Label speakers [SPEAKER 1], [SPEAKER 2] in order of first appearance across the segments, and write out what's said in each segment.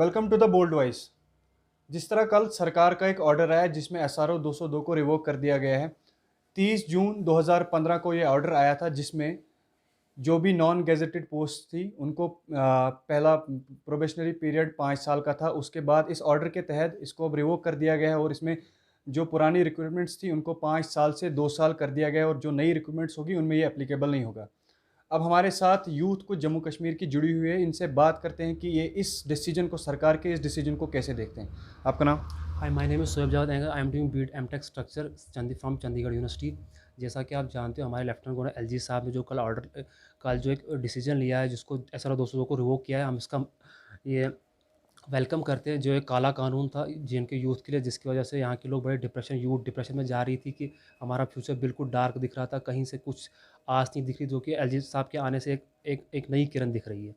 [SPEAKER 1] Welcome to the bold voice. जिस तरह कल सरकार का एक ऑर्डर आया जिसमें एसआरओ 202 को रिवोक कर दिया गया है। 30 जून 2015 को ये ऑर्डर आया था जिसमें जो भी नॉन गेजेटेड पोस्ट थी उनको पहला प्रोबेशनरी पीरियड 5 साल का था। उसके बाद इस ऑर्डर के तहत इसको अब रिवोक कर दिया गया है और इसमें जो पुरानी रिक्रूटमेंट्स थी उनको 5 साल से 2 साल कर दिया गया है और जो नई रिक्रूटमेंट्स होगी उनमें ये एप्लीकेबल नहीं होगा। अब हमारे साथ यूथ कुछ जम्मू कश्मीर की जुड़ी हुई है, इनसे बात करते हैं कि ये इस डिसीजन को, सरकार के इस डिसीजन को कैसे देखते हैं। आपका नाम?
[SPEAKER 2] Hi, my name is Shoaib Javed एंगर। आई एम डूइंग बीट MTech structure from Chandigarh university. जैसा कि आप जानते हो, हमारे लेफ्टिनेंट गवर्नर एलजी साहब ने जो कल जो एक डिसीजन लिया है, जिसको एसआरओ 202 को रिवोक किया है, हम इसका ये वेलकम करते हैं। जो एक काला कानून था जेएनके यूथ के लिए, जिसकी वजह से यहाँ के लोग बड़े यूथ डिप्रेशन में जा रही थी कि हमारा फ्यूचर बिल्कुल डार्क दिख रहा था, कहीं से कुछ आस नहीं दिख रही, जो कि एलजी साहब के आने से एक नई किरण दिख रही है।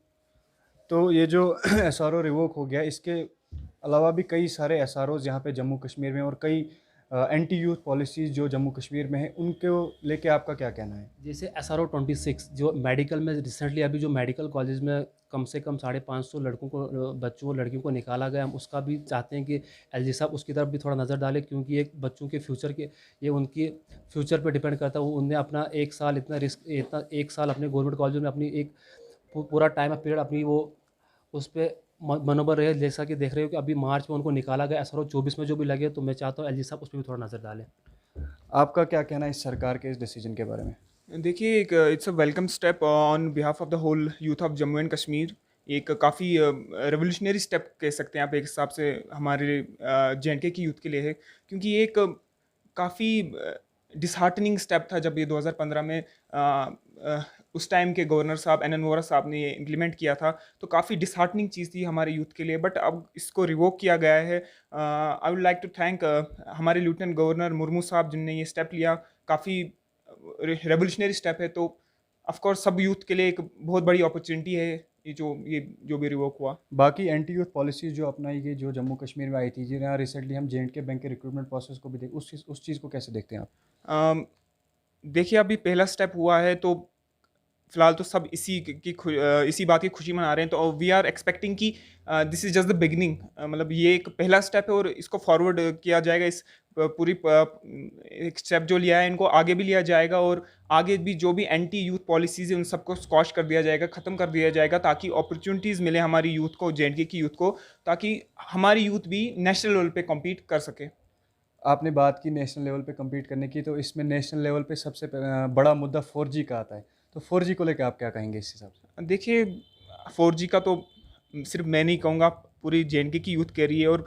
[SPEAKER 1] तो ये जो एसआरओ रिवोक हो गया, इसके अलावा भी कई सारे एसआरओज यहाँ पे जम्मू कश्मीर में और कई एंटी यूथ पॉलिसीज़ जो जम्मू कश्मीर में है, उनको लेके आपका क्या कहना है?
[SPEAKER 2] जैसे एसआरओ 26 जो मेडिकल में रिसेंटली अभी जो मेडिकल कॉलेज में कम से कम 550 लड़कों को बच्चों और लड़कियों को निकाला गया, हम उसका भी चाहते हैं कि एलजी साहब उसकी तरफ भी थोड़ा नज़र डालें, क्योंकि एक बच्चों के फ्यूचर के ये उनकी फ्यूचर पे डिपेंड करता है। वो उनने अपना 1 साल इतना 1 साल अपने गवर्नमेंट कॉलेज में अपनी एक पूरा टाइम ऑफ पीरियड अपनी वो उस पे मनोबल रहे। जैसा कि देख रहे हो कि अभी मार्च में उनको निकाला गया, एसआरओ 24 में जो भी लगे, तो मैं चाहता हूँ एलजी साहब उस पर भी थोड़ा नज़र डालें।
[SPEAKER 1] आपका क्या कहना है इस सरकार के इस डिसीजन के बारे में?
[SPEAKER 3] देखिए, एक it's a welcome step on behalf of the whole youth of Jammu and Kashmir. एक काफ़ी रेवोल्यूशनरी स्टेप कह सकते हैं आप एक हिसाब से हमारे जेएंडके की यूथ के लिए है, क्योंकि ये एक काफ़ी डिसहार्टनिंग स्टेप था जब ये 2015 में उस टाइम के गवर्नर साहब एन एन वोहरा साहब ने ये इम्प्लीमेंट किया था। तो काफ़ी डिसहार्टनिंग चीज़ थी हमारे यूथ के लिए, बट अब इसको रिवोक किया गया है। I would like to thank हमारे लेफ्टिनेंट गवर्नर मुर्मू साहब जिनने ये स्टेप लिया। काफ़ी रेवोल्यूशनरी स्टेप है, तो ऑफ कोर्स सब यूथ के लिए एक बहुत बड़ी अपॉर्चुनिटी है ये जो भी रिवोक हुआ।
[SPEAKER 1] बाकी एंटी यूथ पॉलिसीज़ जो अपनाई गई, जो जम्मू कश्मीर में आई थी, जी यहाँ रिसेंटली हम जे बैंक के रिक्रूटमेंट प्रोसेस को भी देख, उस चीज़ को कैसे देखते हैं आप?
[SPEAKER 3] अम, देखिए, अभी पहला स्टेप हुआ है, तो फिलहाल तो सब इसी बात की खुशी मना रहे हैं। तो वी आर एक्सपेक्टिंग कि this is just the beginning. मतलब ये एक पहला स्टेप है और इसको फॉरवर्ड किया जाएगा। इस एक स्टेप जो लिया है इनको आगे भी लिया जाएगा, और आगे भी जो भी एंटी यूथ पॉलिसीज़ है उन सबको स्क्वॉश कर दिया जाएगा, ख़त्म कर दिया जाएगा, ताकि अपॉर्चुनिटीज़ मिले हमारी यूथ को, जेएंडके की यूथ को, ताकि हमारी यूथ भी नेशनल लेवल पे कम्पीट कर सके।
[SPEAKER 1] आपने बात की नेशनल लेवल पे कम्पीट करने की, तो इसमें नेशनल लेवल पे सबसे बड़ा मुद्दा 4G का आता है। तो 4G को लेके आप क्या कहेंगे इस हिसाब से?
[SPEAKER 3] देखिए, 4G का तो सिर्फ मैं नहीं कहूँगा, पूरी जेएनके की यूथ कह रही है। और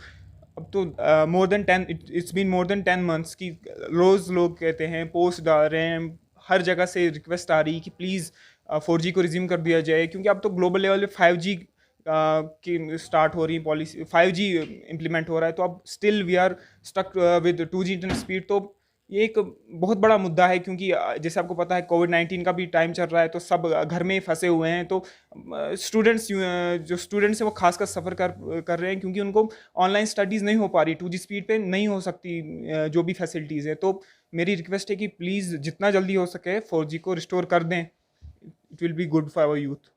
[SPEAKER 3] अब तो more than 10 it's been more than 10 months की रोज़ लोग कहते हैं, पोस्ट डाल रहे हैं, हर जगह से रिक्वेस्ट आ रही है कि प्लीज़ 4G को रिज्यूम कर दिया जाए, क्योंकि अब तो ग्लोबल लेवल पे 5G की स्टार्ट हो रही पॉलिसी, 5G इम्प्लीमेंट हो रहा है। तो अब still we are stuck with 2G internet speed. तो ये एक बहुत बड़ा मुद्दा है, क्योंकि जैसे आपको पता है कोविड-19 का भी टाइम चल रहा है, तो सब घर में ही फंसे हुए हैं। तो जो स्टूडेंट्स हैं वो खासकर सफ़र कर रहे हैं, क्योंकि उनको ऑनलाइन स्टडीज़ नहीं हो पा रही, 2G स्पीड पे नहीं हो सकती जो भी फैसिलिटीज़ है। तो मेरी रिक्वेस्ट है कि प्लीज़ जितना जल्दी हो सके 4G को रिस्टोर कर दें। It will be good for our youth.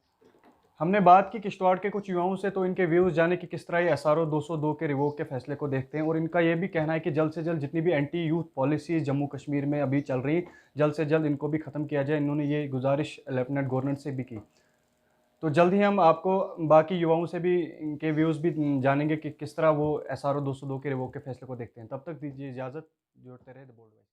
[SPEAKER 1] हमने बात की किश्तवाड़ के कुछ युवाओं से, तो इनके व्यूज़ जाने कि किस तरह ये एसआरओ 202 के रिवोक के फैसले को देखते हैं, और इनका ये भी कहना है कि जल्द से जल्द जितनी भी anti youth policies Jammu Kashmir में अभी चल रही, जल्द से जल्द इनको भी ख़त्म किया जाए। इन्होंने ये गुजारिश लेफ्टिनेंट गवर्नर से भी की। तो जल्द ही हम आपको बाकी युवाओं से भी इनके व्यूज़ भी जानेंगे कि किस तरह वो एसआरओ 202 के रिवोक के फैसले को देखते हैं। तब तक दीजिए इजाज़त। जोड़ते रहे द बोल्ड।